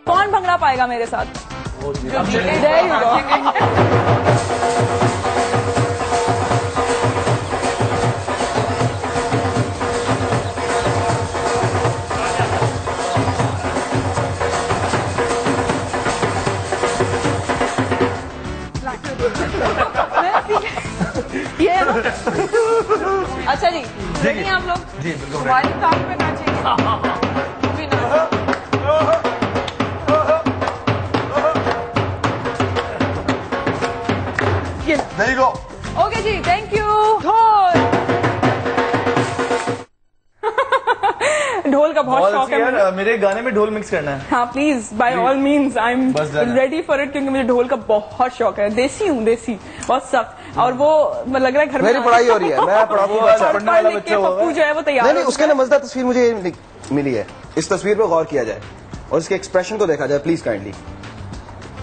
कौन भंगड़ा पाएगा मेरे साथ? There you go. ये है ना? अच्छा जी, देखिए आप लोग जी बिल्कुल वाइल्ड कार्ड पे नाचेंगे। There you go. ओके जी, थैंक यू। ढोल ढोल का बहुत शौक है मुझे। मेरे गाने में ढोल मिक्स करना है। हाँ please, by all means, I am ready for it, क्योंकि मुझे ढोल का बहुत शौक है। देसी हूँ, देसी बहुत सख्त, और वो लग रहा है घर में मेरी पढ़ाई हो रही है, मैं पढ़ाती हूँ बच्चा। पप्पू जो है वो तैयार। नहीं, उसके लिए मजेदार तस्वीर मुझे मिली है। इस तस्वीर पर गौर किया जाए और इसके एक्सप्रेशन को देखा जाए, प्लीज काइंडली,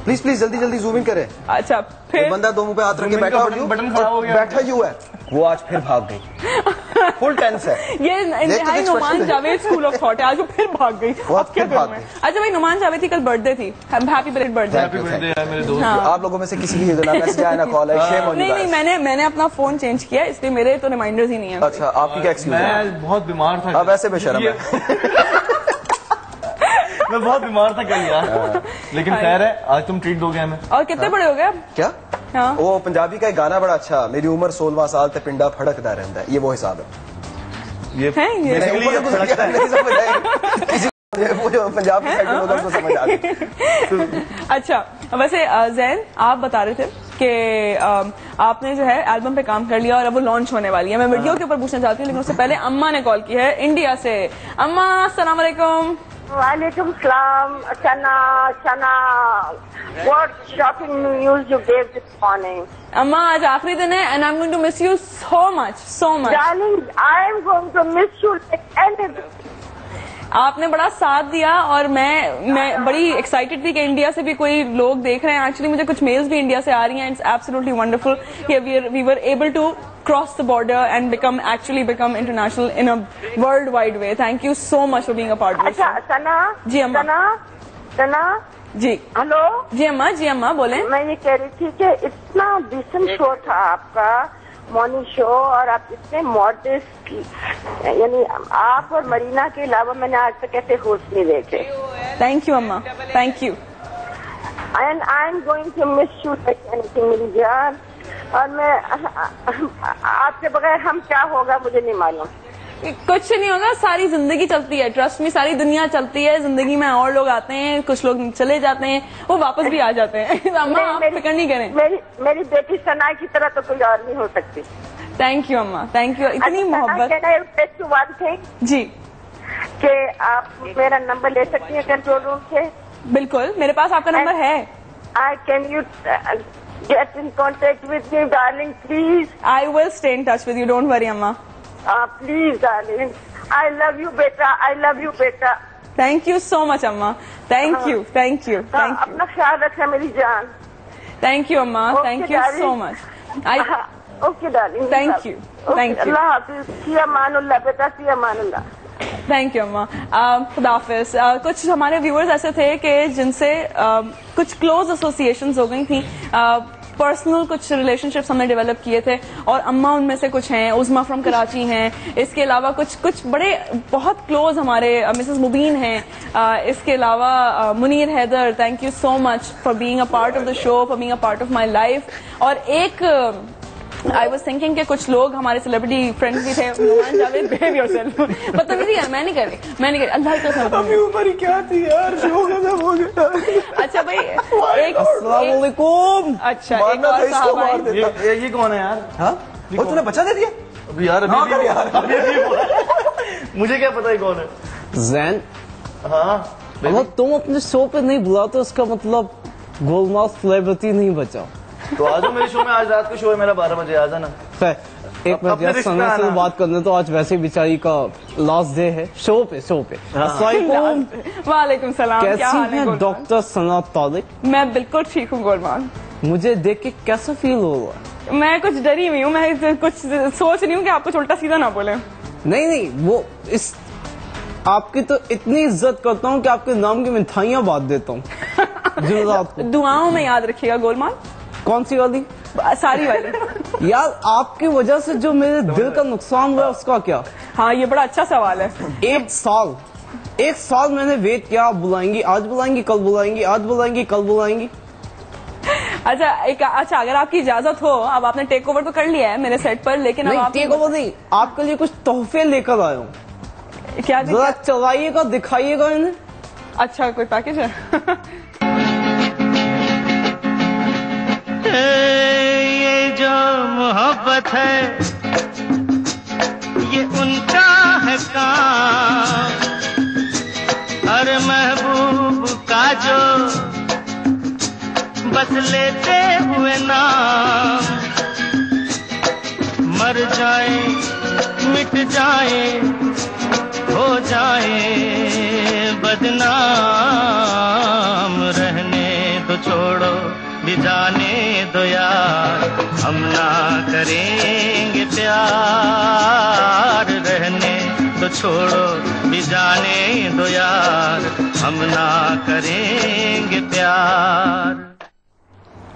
प्लीज प्लीज जल्दी जल्दी जूम इन करे। अच्छा फिर बंदा दो मुंह पे हाथ रख के बैठा बैठा ही हुआ है, वो आज फिर भाग गई। फुल टेंस है ये इंतहाई Numan Javed school of thought है। आज वो फिर भाग गई। अब क्या करूं मैं? अच्छा भाई, नुमान जावेद की कल बर्थडे थी, हैप्पी बर्थडे मेरे दोस्त। आप लोगों में से किसी की ना मैसेज आया ना कॉल है, शेम ऑन यू। नहीं, मैंने अपना फोन चेंज किया, इसलिए मेरे तो रिमाइंडर्स ही नहीं है। अच्छा, आपकी क्या एक्सक्यूज है? मैं बहुत बीमार था। अब ऐसे बेशर्म है। मैं बहुत बीमार था कल यार, लेकिन खैर है, आज तुम ट्रीट दोगे हमें। और कितने बड़े हो गए क्या? हाँ? वो पंजाबी का एक गाना बड़ा अच्छा, मेरी उम्र 16 साल ते पिंडा फड़कदा रहता है, ये वो हिसाब है। ये वो जो पंजाब की साइड होगा उसको समझ आ गई। अच्छा, वैसे जैन आप बता रहे थे कि आपने जो है एल्बम पे काम कर लिया और अब वो लॉन्च होने वाली है। मैं वीडियो के ऊपर पूछना चाहती हूँ, लेकिन उससे पहले अम्मा ने कॉल की है इंडिया से। अम्मा अस्सलाम वालेकुम। वालेकुम सलाम। चना what shocking news you gave this morning. अम्मा आज आखिरी दिन है and I'm going to miss you so much. Darling, I am going to miss you like anything. आपने बड़ा साथ दिया और मैं बड़ी एक्साइटेड थी कि इंडिया से भी कोई लोग देख रहे हैं। एक्चुअली मुझे कुछ मेल्स भी इंडिया से आ रही हैं। इट्स एब्सोल्युटली वंडरफुल कि we were able to cross the border and become international in a world wide way. Thank you so much for being a part of this. अच्छा सना जी अम्मा। सना जी हेलो। जी अम्मा बोले। मैं ये कह रही थी कि इतना डिसेंट शो था आपका मॉर्निंग शो, और आप इतने मॉडर्स्ट, यानी आप और मरीना के अलावा मैंने आज तक ऐसे होस्ट नहीं देखे। थैंक यू अम्मा, thank you. And I am going to miss you like anything मेरी जान, और मैं आपके बगैर हम क्या होगा मुझे नहीं मालूम। कुछ नहीं होगा, सारी जिंदगी चलती है, ट्रस्ट में, सारी दुनिया चलती है। जिंदगी में और लोग आते हैं, कुछ लोग चले जाते हैं, वो वापस भी आ जाते हैं। अम्मा आप फिक्र नहीं करें। मेरी बेटी सना की तरह तो कोई और नहीं हो सकती। थैंक यू अम्मा, थैंक यू, इतनी मोहब्बत। जी, कि आप मेरा नंबर ले सकती हैं कंट्रोल रूम से? बिल्कुल, मेरे पास आपका नंबर है। Can you get in contact with me darling please? I will stay in touch with you, don't worry अम्मा। Please darling, I love you बेटा, आई लव यू बेटा। थैंक यू सो मच अम्मा, thank you. अपना ख्याल रखना मेरी जान। Thank you अम्मा, thank you so much. Okay darling, thank you. अल्लाह हाफिज, सी अमानुल्लाह बेटा, सी अमानुल्लाह। थैंक यू अम्मा, खुदा हाफिज। कुछ हमारे व्यूअर्स ऐसे थे कि जिनसे कुछ क्लोज एसोसिएशंस हो गई थी, पर्सनल कुछ रिलेशनशिप्स हमने डेवलप किए थे, और अम्मा उनमें से कुछ हैं। उज़मा फ्रॉम कराची हैं, इसके अलावा कुछ बड़े बहुत क्लोज हमारे मिसेस मुबीन हैं, इसके अलावा Munir Haider, thank you so much for being a part of the show, for being a part of my life. और एक आई वॉज थिंकिंग कि कुछ लोग हमारे सेलिब्रिटी फ्रेंड्स भी थे। Numan Javed, behave yourself. बदतमीजी यार मैं नहीं कर रही, अल्लाह की कसम। अभी उम्र क्या थी यार, शो खत्म हो गया। अच्छा भाई, अस्सलाम वालेकुम। अच्छा, एक और साहब आए। ये कौन है यार? हाँ, और तूने बच्चा दे दिया? अभी यार मुझे क्या पता है कौन है। जैन, हाँ अगर तुम अपने शो पे नहीं बुलाते उसका मतलब गोलमाल सेलिब्रिटी नहीं बचा। तो आ जाओ मेरे शो में, आज रात को शो है मेरा 12 बजे, आ जाना। एक मिनट यार, समय से बात करने तो आज वैसे बेचारी का लास्ट डे है शो पे। वालेकुम सलाम, कैसी है डॉक्टर सना तारिक? मैं बिल्कुल ठीक हूँ गोलमाल। मुझे देख के कैसा फील हो रहा है? मैं कुछ डरी हुई हूँ, मैं कुछ सोच रही हूँ कि आप कुछ उल्टा सीधा ना बोले। नहीं, वो इस आपकी तो इतनी इज्जत करता हूँ कि आपके नाम की मिठाइयाँ बांट देता हूँ जुमेरात को। दुआओं में याद रखिएगा गोलमाल। कौन सी वाली? सारी वाली। यार आपकी वजह से जो मेरे दिल का नुकसान हुआ उसका क्या? हाँ ये बड़ा अच्छा सवाल है। एक साल मैंने वेट किया, आप बुलाएंगी, आज बुलाएंगी, कल बुलाएंगी, आज बुलाएंगी, कल बुलाएंगी। अच्छा अगर आपकी इजाजत हो, अब आपने टेक ओवर तो कर लिया है मेरे सेट पर, लेकिन अब आप टेक ओवर नहीं, आपके लिए कुछ तोहफे लेकर आया हूँ। क्या जरा चलाइएगा, दिखाइएगा इन्हें। अच्छा कोई पैकेज है? ये जो मोहब्बत है ये उनका है काम, हर महबूब का जो बस लेते हुए नाम, मर जाए मिट जाए हो जाए बदनाम, रहने तो छोड़ो भी जाने दो यार, हम ना करेंगे प्यार, रहने तो छोड़ो भी जाने दो यार, हम ना करेंगे प्यार।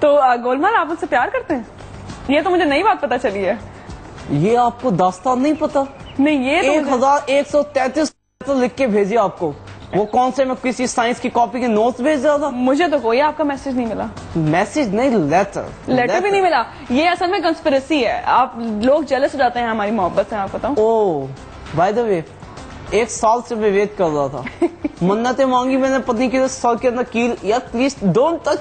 तो गोलमाल आप मुझसे प्यार करते हैं? ये तो मुझे नई बात पता चली है। ये आपको दास्तान नहीं पता? नहीं ये तो 1133 तो लिख के भेजे आपको। वो कौन से, मैं किसी साइंस की कॉपी के नोट्स भेज रहा था? मुझे तो कोई आपका मैसेज नहीं मिला। मैसेज नहीं, लेटर भी नहीं मिला। ये असल में कंस्पिरेसी है, आप लोग जेलस हो जाते हैं हमारी मोहब्बत से, आप बताओ। ओह बाय द वे, एक साल से मैं वेट कर रहा था। मन्नतें मांगी मैंने पत्नी के सर के अंदर कील, यार प्लीज डोंट टच।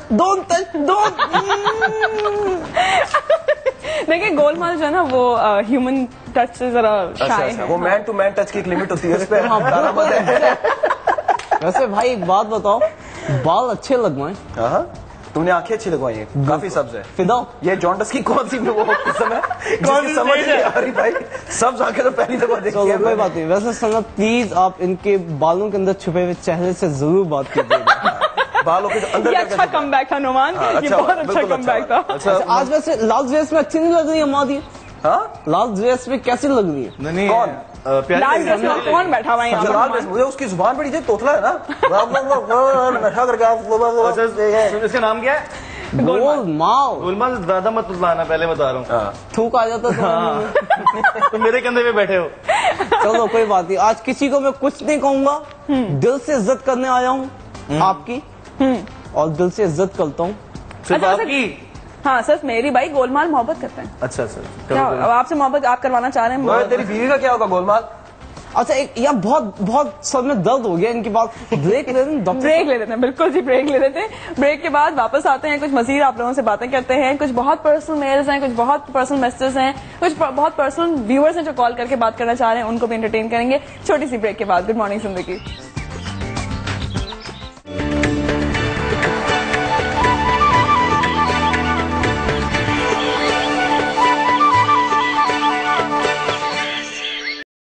देखिए गोलमाल जो है ना वो ह्यूमन टच से जरा शाय है। वो मैन टू मैन टच की एक लिमिट होती है, उस पे वैसे भाई एक बात बताओ, बाल अच्छे लगवाएं? हाँ, तुमने आंखें अच्छी लगवाई हैं, काफी सब्ज है। फिदा, ये जॉन्डस की कौन सी वो किस्म है जिसकी समझ नहीं आ रही भाई? सब्ज आंखें तो पहली दफा देखी है। कोई बात नहीं। वैसे सनत प्लीज आप इनके बालों के अंदर छुपे हुए चेहरे से जरूर बात कीजिएगा। बालों के अंदर। ये अच्छा कमबैक था नुमान, ये बहुत अच्छा कमबैक था। अच्छा आज वैसे लाल ड्रेस में अच्छी नहीं लग रही है मादी? हाँ, लाल ड्रेस में कैसी लग रही है? नहीं कौन? लाल ड्रेस में कौन बैठा हुआ है यहाँ लाल पर? ड्रेस, मुझे उसकी जुबान बड़ी तोतला है ना। बैठा करके इसका नाम क्या है? गोलमाल। गोलमाल ज्यादा मत लाना, पहले बता रहा हूँ। थूक आ जाता था। तुम मेरे कंधे पे बैठे हो। चलो कोई बात नहीं, आज किसी को मैं कुछ नहीं कहूंगा, दिल से इज्जत करने आया हूँ आपकी, और दिल से इज्जत करता हूँ सिर्फ आपकी? हाँ सिर्फ मेरी। भाई गोलमाल मोहब्बत करते हैं। अच्छा सर, क्या अब आपसे मोहब्बत आप करवाना चाह रहे हैं? तेरी बीवी का क्या होगा गोलमाल? अच्छा एक यार बहुत सर में दर्द हो गया इनकी बात। ब्रेक ले लेते हैं? ब्रेक ले लेते हैं, बिल्कुल जी ब्रेक ले लेते हैं। ब्रेक के बाद वापस आते हैं, कुछ मजीद आप लोगों से बातें करते हैं। कुछ बहुत पर्सनल मेल्स हैं, कुछ बहुत पर्सनल मैसेजेस हैं, कुछ बहुत पर्सनल व्यूअर्स हैं जो कॉल करके बात करना चाह रहे हैं, उनको भी एंटरटेन करेंगे छोटी सी ब्रेक के बाद। गुड मॉर्निंग जिंदगी।